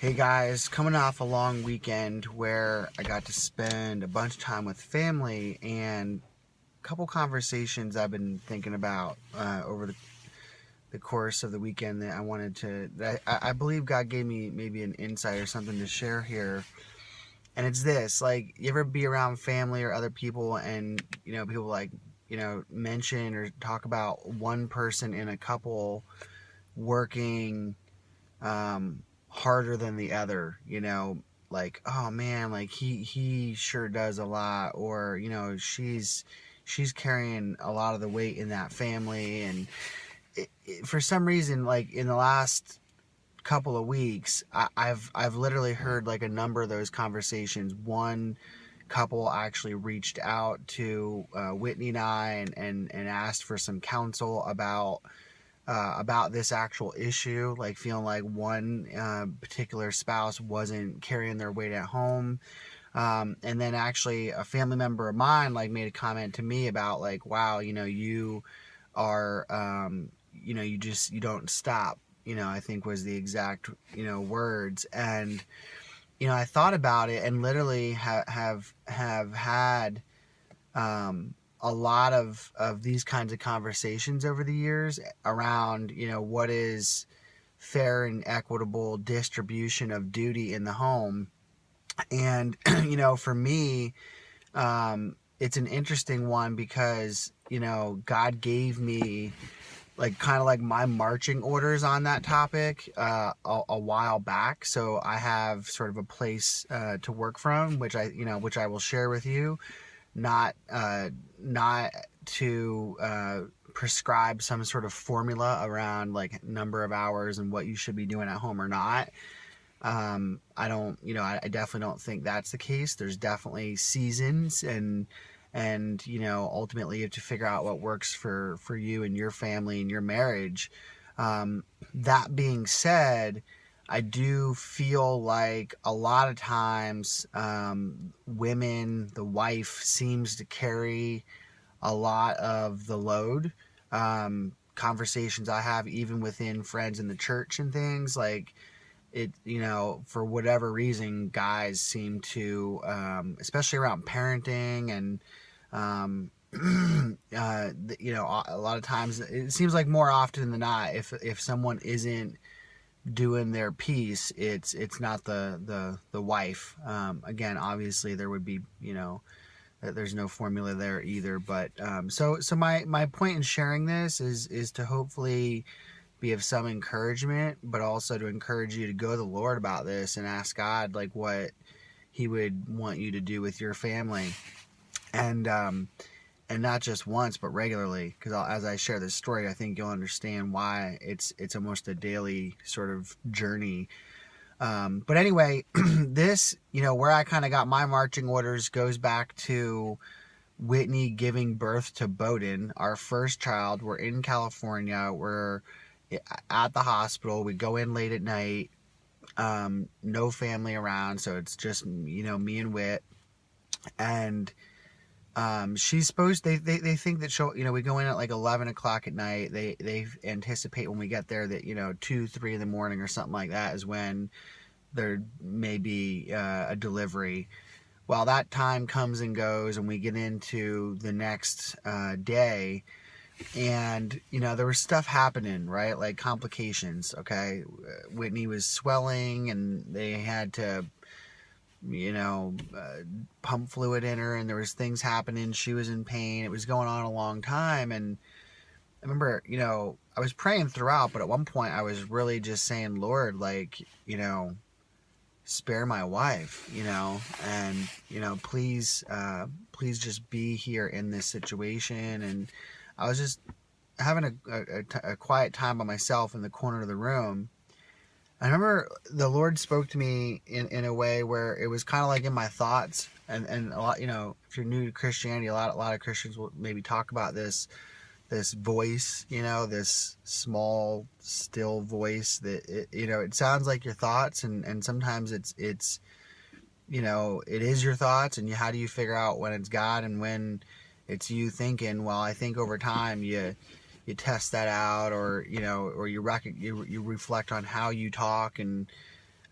Hey guys, coming off a long weekend where I got to spend a bunch of time with family and a couple conversations I've been thinking about over the course of the weekend that I wanted to, that I believe God gave me maybe an insight or something to share here. And it's this, like, you ever be around family or other people and, people like, mention or talk about one person in a couple working harder than the other, like, oh man, like he sure does a lot, or she's carrying a lot of the weight in that family. And for some reason, like in the last couple of weeks, I've literally heard like a number of those conversations. One couple actually reached out to Whitney and I and asked for some counsel about this actual issue, like feeling like one particular spouse wasn't carrying their weight at home. And then actually a family member of mine like made a comment to me about like, wow, you are, you don't stop, I think was the exact, words. And, I thought about it and literally have had, a lot of these kinds of conversations over the years around, what is fair and equitable distribution of duty in the home. And, for me, it's an interesting one because, God gave me like kind of like my marching orders on that topic a while back. So I have sort of a place to work from, which I will share with you. Not to prescribe some sort of formula around like number of hours and what you should be doing at home or not. I don't, I definitely don't think that's the case. There's definitely seasons and ultimately you have to figure out what works for you and your family and your marriage. That being said, I do feel like a lot of times women, the wife seems to carry a lot of the load. Conversations I have even within friends in the church and things like it, for whatever reason, guys seem to, especially around parenting and, a lot of times it seems like more often than not, if someone isn't doing their piece, it's not the wife. Again, obviously there would be, there's no formula there either. But so my point in sharing this is to hopefully be of some encouragement, but also to encourage you to go to the Lord about this and ask God like what He would want you to do with your family, and not just once but regularly. Because as I share this story, I think you'll understand why it's almost a daily sort of journey. But anyway, this, where I kind of got my marching orders goes back to Whitney giving birth to Bowden, our first child. We're in California. We're at the hospital. We go in late at night. No family around, so it's just, me and Whit. And she's supposed, they think that she'll, we go in at like 11 o'clock at night. They anticipate when we get there that, 2, 3 in the morning or something like that is when there may be a delivery. Well, that time comes and goes and we get into the next day, and there was stuff happening, right? Like complications. Okay, Whitney was swelling and they had to pump fluid in her, and there was things happening. She was in pain. It was going on a long time. And I remember, I was praying throughout, but at one point I was really just saying, Lord, like, spare my wife, and, please just be here in this situation. And I was just having a quiet time by myself in the corner of the room. I remember the Lord spoke to me in a way where it was kind of like in my thoughts, and a lot, if you're new to Christianity, a lot of Christians will maybe talk about this voice, this small, still voice that, it sounds like your thoughts, and sometimes it's it is your thoughts, and how do you figure out when it's God and when it's you thinking? Well, I think over time you test that out, or you reflect on how you talk, and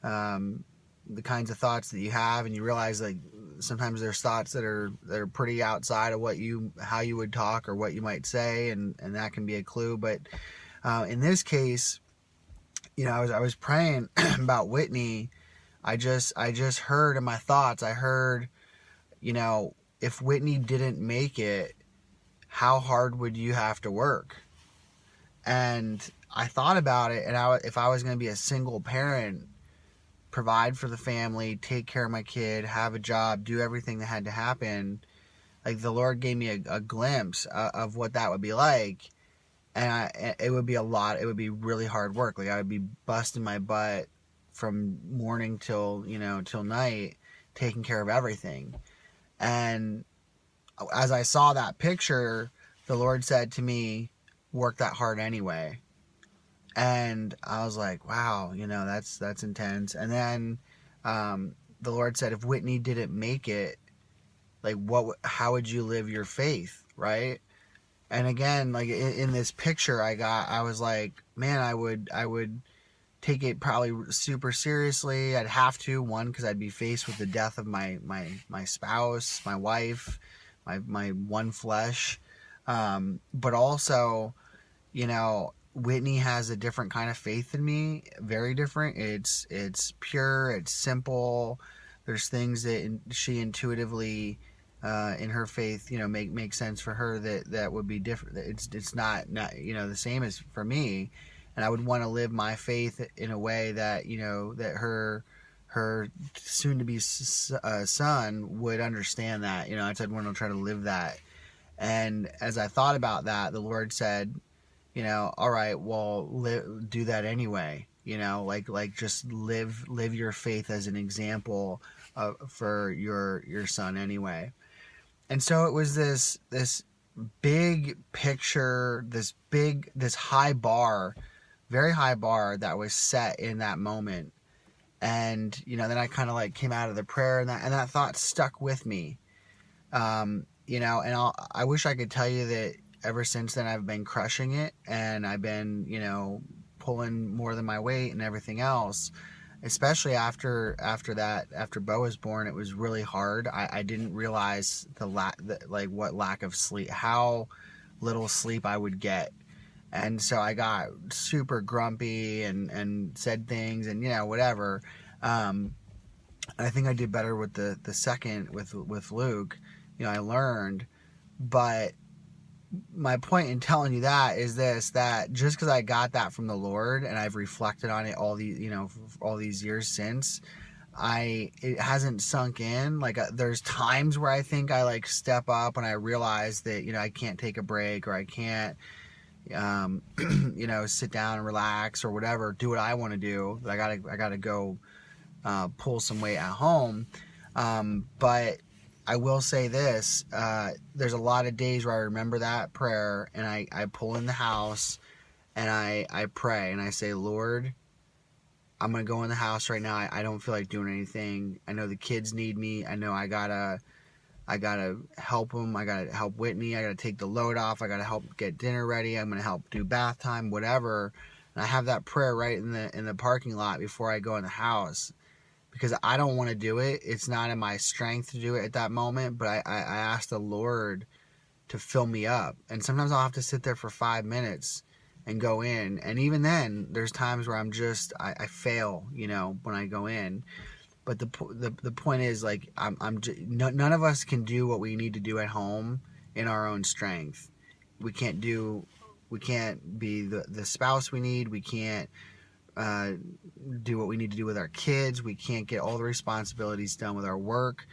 the kinds of thoughts that you have, and you realize like sometimes there's thoughts that are pretty outside of how you would talk or what you might say, and that can be a clue. But in this case, I was praying about Whitney. I just heard in my thoughts, I heard, if Whitney didn't make it, how hard would you have to work? And I thought about it, and if I was going to be a single parent, provide for the family, take care of my kid, have a job, do everything that had to happen, like the Lord gave me a glimpse of what that would be like. And it would be it would be really hard work. Like I would be busting my butt from morning till night, taking care of everything. And as I saw that picture, the Lord said to me, work that hard anyway. And I was like, wow, that's intense. And then the Lord said, if Whitney didn't make it, like how would you live your faith, right? And again, like in this picture I was like, man, I would take it probably super seriously. I'd have to, one, because I'd be faced with the death of my spouse, my wife, my one flesh. But also, Whitney has a different kind of faith than me, very different. It's pure, it's simple. There's things that she intuitively, in her faith, make sense for her that would be different. It's not the same as for me, and I would want to live my faith in a way that that her soon to be son would understand that. I'd want to try to live that. And as I thought about that, the Lord said, all right, well, do that anyway. Like just live your faith as an example for your son anyway. And so it was this big picture, this high bar, very high bar that was set in that moment. And then I kind of like came out of the prayer, and that thought stuck with me. And I wish I could tell you that ever since then I've been crushing it, and I've been pulling more than my weight and everything else. Especially after Bo was born, it was really hard. I didn't realize what lack of sleep, how little sleep I would get. And so I got super grumpy and said things and whatever. I think I did better with the second with Luke. I learned. But my point in telling you that is that just because I got that from the Lord and I've reflected on it all these years since, it hasn't sunk in. Like there's times where I think I like step up and I realize that I can't take a break, or I can't sit down and relax or whatever, do what I want to do. I gotta go pull some weight at home. But I will say this, there's a lot of days where I remember that prayer, and I pull in the house and I pray and I say, Lord, I'm going to go in the house right now. I don't feel like doing anything. I know the kids need me. I know I gotta help them. I gotta help Whitney. I gotta take the load off. I gotta help get dinner ready. I'm going to help do bath time, whatever. And I have that prayer right in the parking lot before I go in the house, because I don't want to do it. It's not in my strength to do it at that moment, but I ask the Lord to fill me up. And sometimes I'll have to sit there for 5 minutes and go in. And even then, there's times where I fail, when I go in. But the point is, like, none of us can do what we need to do at home in our own strength. We can't be the spouse we need. We can't do what we need to do with our kids. We can't get all the responsibilities done with our work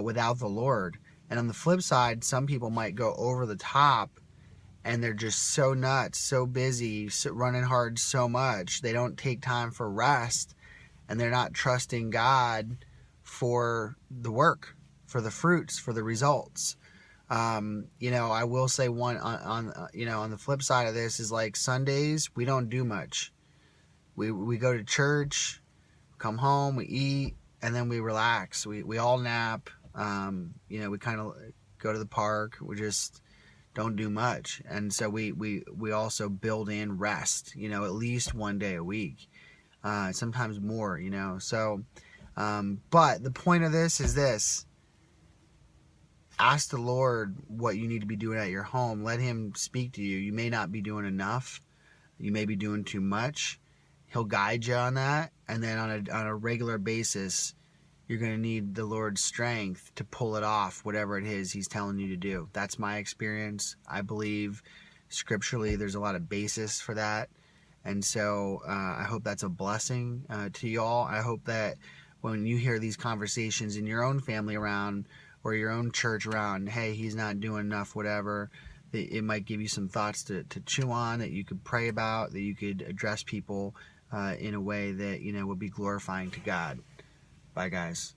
without the Lord. And on the flip side, some people might go over the top, and they're just so nuts, so busy, running hard so much, they don't take time for rest, and they're not trusting God for the work, for the fruits, for the results. I will say one on the flip side of this is, like, Sundays we don't do much. We go to church, come home, we eat, and then we relax. We all nap. We kind of go to the park. We just don't do much. And so we also build in rest, at least one day a week. sometimes more, So, but the point of this is this. Ask the Lord what you need to be doing at your home. Let him speak to you. You may not be doing enough. You may be doing too much. He'll guide you on that. And then on a regular basis, you're going to need the Lord's strength to pull it off, whatever it is he's telling you to do. That's my experience. I believe scripturally there's a lot of basis for that. And so I hope that's a blessing to y'all. I hope that when you hear these conversations in your own family around or your own church around, hey, he's not doing enough, whatever, it might give you some thoughts to chew on, that you could pray about, that you could address people in a way that, would be glorifying to God. Bye, guys.